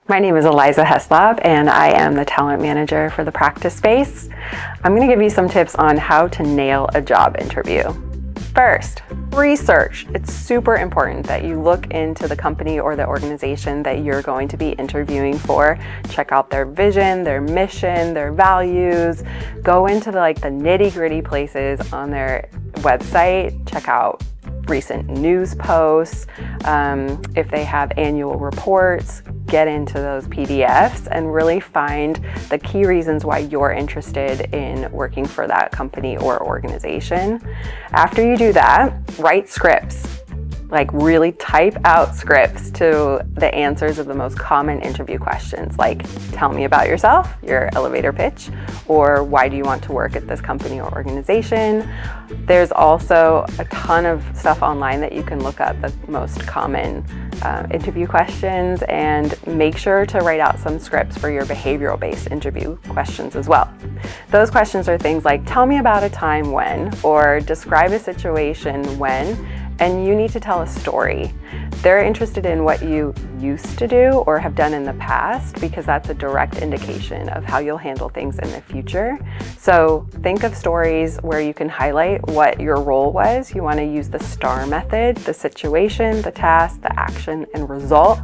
My name is Aliza Heslop, and I am the talent manager for the practice space. I'm going to give you some tips on how to nail a job interview. First, research. It's super important that you look into the company or the organization that you're going to be interviewing for. Check out their vision, their mission, their values. Go into the nitty-gritty places on their website. Check out recent news posts. If they have annual reports, get into those PDFs and really find the key reasons why you're interested in working for that company or organization. After you do that, write scripts. Really type out scripts to the answers of the most common interview questions, like tell me about yourself, your elevator pitch, or why do you want to work at this company or organization. There's also a ton of stuff online that you can look up the most common interview questions, and make sure to write out some scripts for your behavioral-based interview questions as well. Those questions are things like tell me about a time when, or describe a situation when, and you need to tell a story. They're interested in what you used to do or have done in the past, because that's a direct indication of how you'll handle things in the future. So think of stories where you can highlight what your role was. You want to use the STAR method: the situation, the task, the action, and result.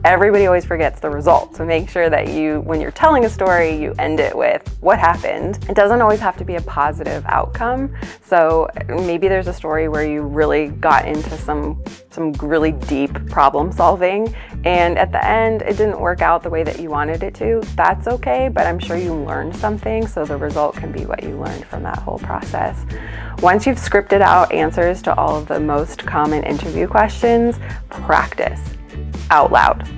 Everybody always forgets the result, so make sure that when you're telling a story, you end it with what happened. It doesn't always have to be a positive outcome. So maybe there's a story where you really got into some really deep problem solving, and at the end it didn't work out the way that you wanted it to. That's okay, but I'm sure you learned something, so the result can be what you learned from that whole process. Once you've scripted out answers to all of the most common interview questions, practice out loud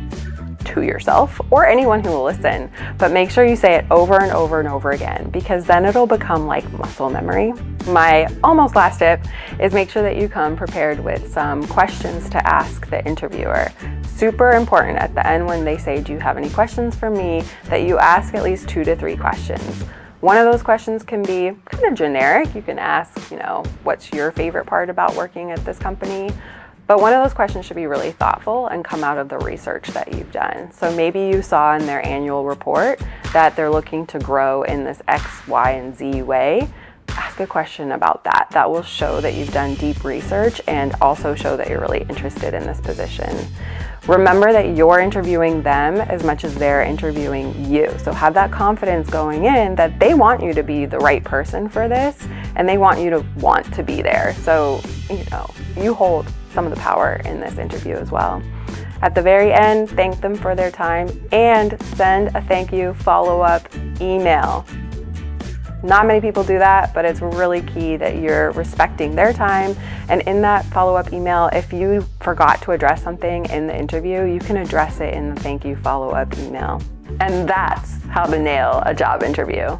to yourself or anyone who will listen, but make sure you say it over and over and over again, because then it'll become like muscle memory. My almost last tip is make sure that you come prepared with some questions to ask the interviewer. Super important at the end when they say, do you have any questions for me, that you ask at least 2 to 3 questions. One of those questions can be kind of generic. You can ask, what's your favorite part about working at this company? But one of those questions should be really thoughtful and come out of the research that you've done. So maybe you saw in their annual report that they're looking to grow in this X, Y, and Z way. Ask a question about that. That will show that you've done deep research and also show that you're really interested in this position. Remember that you're interviewing them as much as they're interviewing you. So have that confidence going in that they want you to be the right person for this, and they want you to want to be there. So, you hold some of the power in this interview as well. At the very end, thank them for their time and send a thank you follow-up email. Not many people do that, but it's really key that you're respecting their time. And in that follow-up email, if you forgot to address something in the interview, you can address it in the thank you follow-up email. And that's how to nail a job interview.